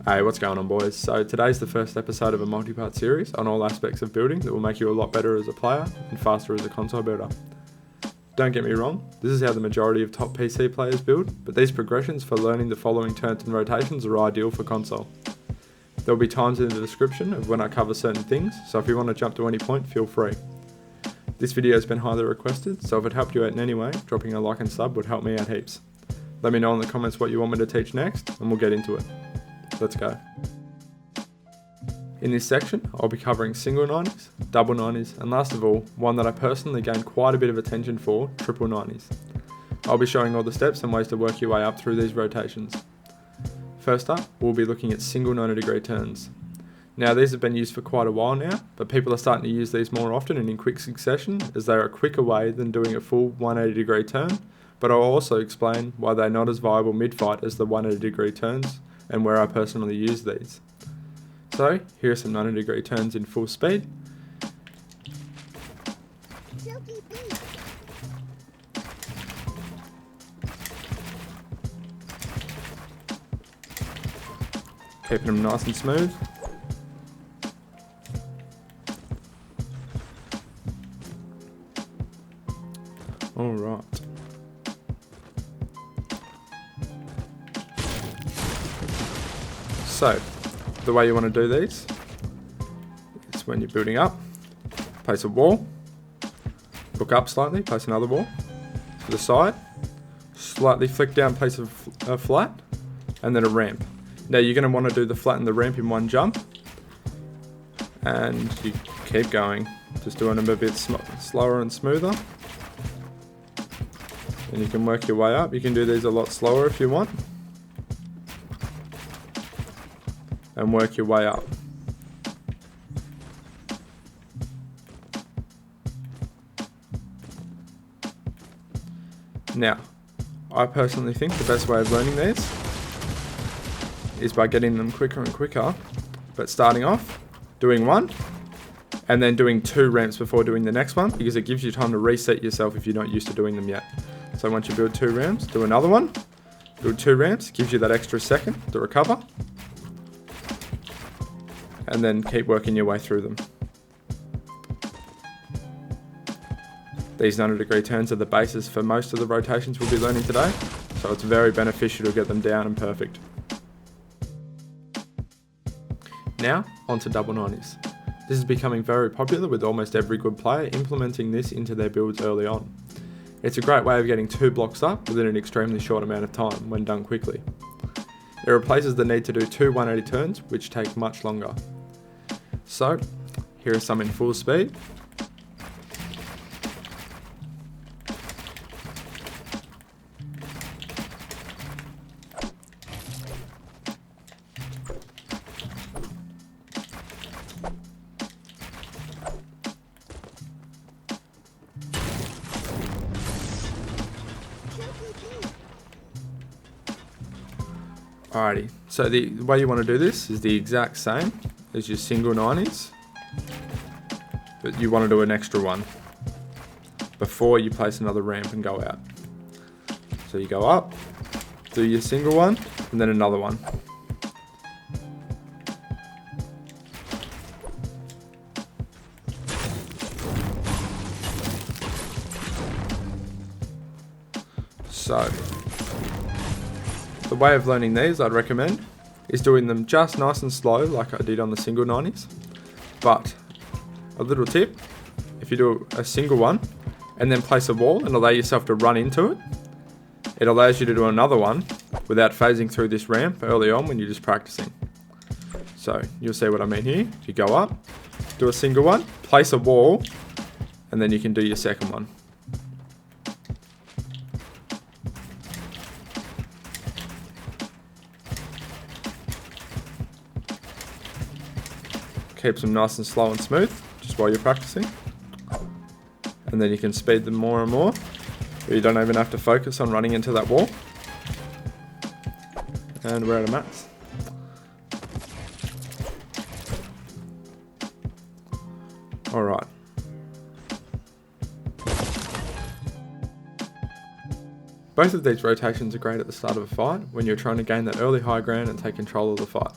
Hey, what's going on, boys? So today's the first episode of a multi-part series on all aspects of building that will make you a lot better as a player and faster as a console builder. Don't get me wrong, this is how the majority of top PC players build, but these progressions for learning the following turns and rotations are ideal for console. There will be times in the description of when I cover certain things, so if you want to jump to any point, feel free. This video has been highly requested, so if it helped you out in any way, dropping a like and sub would help me out heaps. Let me know in the comments what you want me to teach next, and we'll get into it. Let's go. In this section, I'll be covering single 90s, double 90s, and last of all, one that I personally gained quite a bit of attention for, triple 90s. I'll be showing all the steps and ways to work your way up through these rotations. First up, we'll be looking at single 90-degree turns. Now these have been used for quite a while now, but people are starting to use these more often and in quick succession as they are a quicker way than doing a full 180-degree turn, but I'll also explain why they're not as viable mid-fight as the 180-degree turns and where I personally use these. So, here are some 90-degree turns in full speed. Keeping them nice and smooth. Alright. So, the way you want to do these is when you're building up, place a wall, look up slightly, place another wall to the side, slightly flick down, place a flat, and then a ramp. Now you're going to want to do the flat and the ramp in one jump, and you keep going, just doing them a bit slower and smoother. And you can work your way up. You can do these a lot slower if you want. And work your way up. Now, I personally think the best way of learning these is by getting them quicker and quicker, but starting off, doing one, and then doing 2 ramps before doing the next one, because it gives you time to reset yourself if you're not used to doing them yet. So once you build 2 ramps, do another one, build 2 ramps, gives you that extra second to recover, and then keep working your way through them. These 90-degree turns are the basis for most of the rotations we'll be learning today, so it's very beneficial to get them down and perfect. Now, onto double 90s. This is becoming very popular with almost every good player implementing this into their builds early on. It's a great way of getting 2 blocks up within an extremely short amount of time when done quickly. It replaces the need to do 2 180 turns, which take much longer. So, here are some in full speed. Alrighty, so the way you want to do this is the exact same as your single 90s, but you want to do an extra one before you place another ramp and go out. So you go up, do your single one, and then another one. So, the way of learning these I'd recommend is doing them just nice and slow like I did on the single 90s. But a little tip, if you do a single one and then place a wall and allow yourself to run into it, it allows you to do another one without phasing through this ramp early on when you're just practicing. So you'll see what I mean here. You go up, do a single one, place a wall, and then you can do your second one. Keeps them nice and slow and smooth, just while you're practicing. And then you can speed them more and more, but you don't even have to focus on running into that wall. And we're out of mats. Alright. Both of these rotations are great at the start of a fight when you're trying to gain that early high ground and take control of the fight.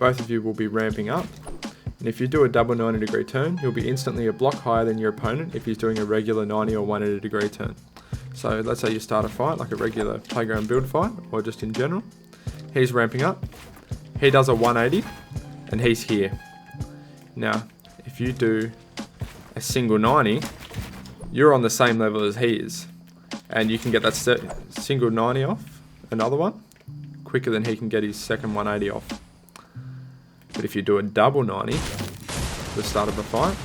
both of you will be ramping up. And if you do a double 90-degree turn, you'll be instantly a block higher than your opponent if he's doing a regular 90 or 180-degree turn. So let's say you start a fight, like a regular playground build fight, or just in general. He's ramping up. He does a 180, and he's here. Now, if you do a single 90, you're on the same level as he is. And you can get that single 90 off, another one, quicker than he can get his second 180 off. But if you do a double 90, the start of a fight,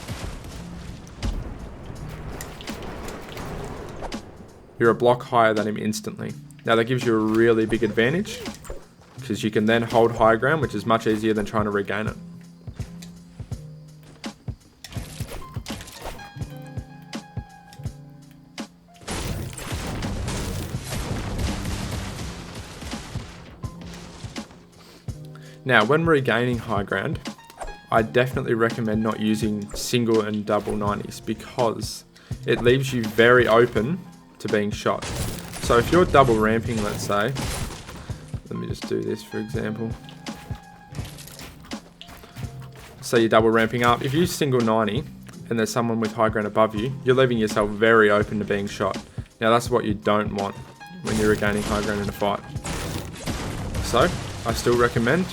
you're a block higher than him instantly. Now that gives you a really big advantage, because you can then hold high ground, which is much easier than trying to regain it. Now, when regaining high ground, I definitely recommend not using single and double 90s because it leaves you very open to being shot. So if you're double ramping, let's say, let me just do this for example. Say you're double ramping up. If you single 90 and there's someone with high ground above you, you're leaving yourself very open to being shot. Now that's what you don't want when you're regaining high ground in a fight. So I still recommend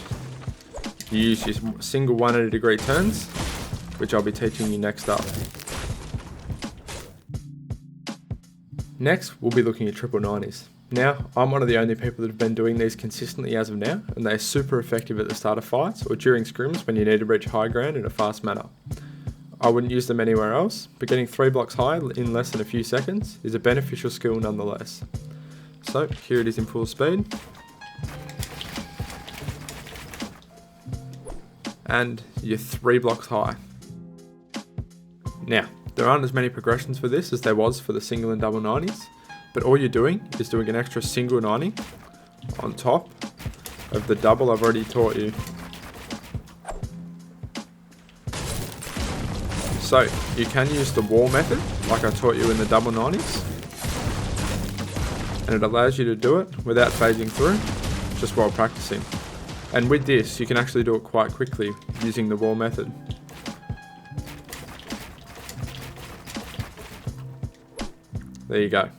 you use your single 180-degree turns, which I'll be teaching you next up. Next, we'll be looking at triple 90s. Now, I'm one of the only people that have been doing these consistently as of now, and they're super effective at the start of fights or during scrims when you need to reach high ground in a fast manner. I wouldn't use them anywhere else, but getting 3 blocks high in less than a few seconds is a beneficial skill nonetheless. So, here it is in full speed. And you're 3 blocks high. Now, there aren't as many progressions for this as there was for the single and double 90s, but all you're doing is doing an extra single 90 on top of the double I've already taught you. So, you can use the wall method, like I taught you in the double 90s, and it allows you to do it without phasing through, just while practicing. And with this, you can actually do it quite quickly using the wall method. There you go.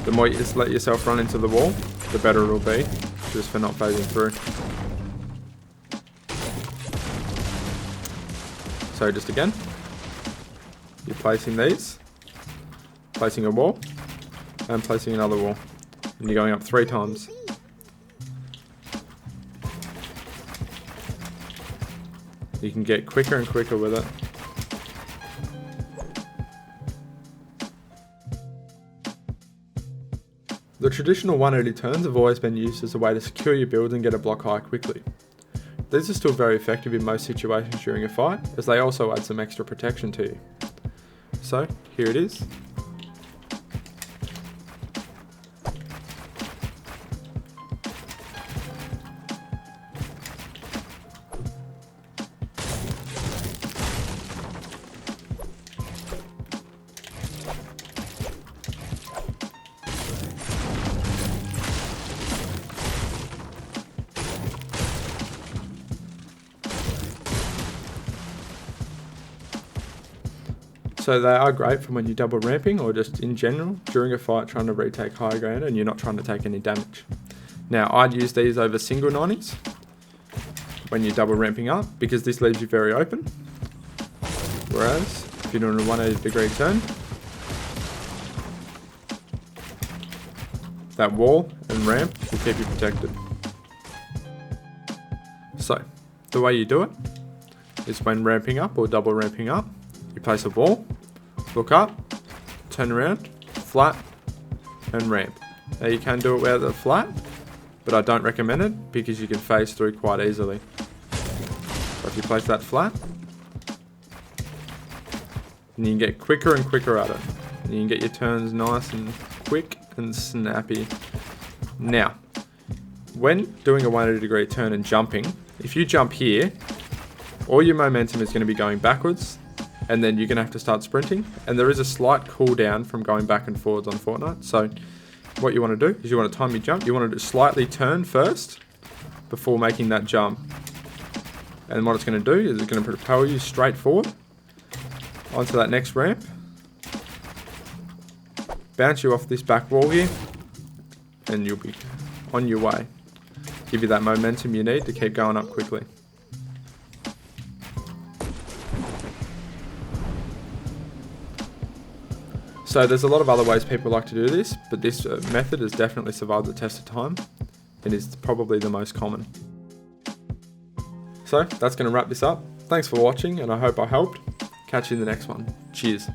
The more you just let yourself run into the wall, the better it'll be, just for not phasing through. So just again, you're placing these, placing a wall, and placing another wall. And you're going up 3 times. You can get quicker and quicker with it. The traditional 180 turns have always been used as a way to secure your build and get a block high quickly. These are still very effective in most situations during a fight, as they also add some extra protection to you. So, here it is. So they are great for when you're double ramping or just in general during a fight trying to retake high ground and you're not trying to take any damage. Now I'd use these over single 90s when you're double ramping up because this leaves you very open. Whereas if you're doing a 180-degree turn, that wall and ramp will keep you protected. So the way you do it is when ramping up or double ramping up, you place a wall, look up, turn around, flat, and ramp. Now you can do it without the flat, but I don't recommend it because you can phase through quite easily. So if you place that flat, and you can get quicker and quicker at it. And you can get your turns nice and quick and snappy. Now, when doing a 180-degree turn and jumping, if you jump here, all your momentum is going to be going backwards, and then you're going to have to start sprinting, and there is a slight cooldown from going back and forwards on Fortnite. So what you want to do is you want to time your jump, you want to slightly turn first, before making that jump. And what it's going to do is it's going to propel you straight forward onto that next ramp, bounce you off this back wall here, and you'll be on your way. Give you that momentum you need to keep going up quickly. So there's a lot of other ways people like to do this, but this method has definitely survived the test of time and is probably the most common. So that's going to wrap this up. Thanks for watching, and I hope I helped. Catch you in the next one. Cheers.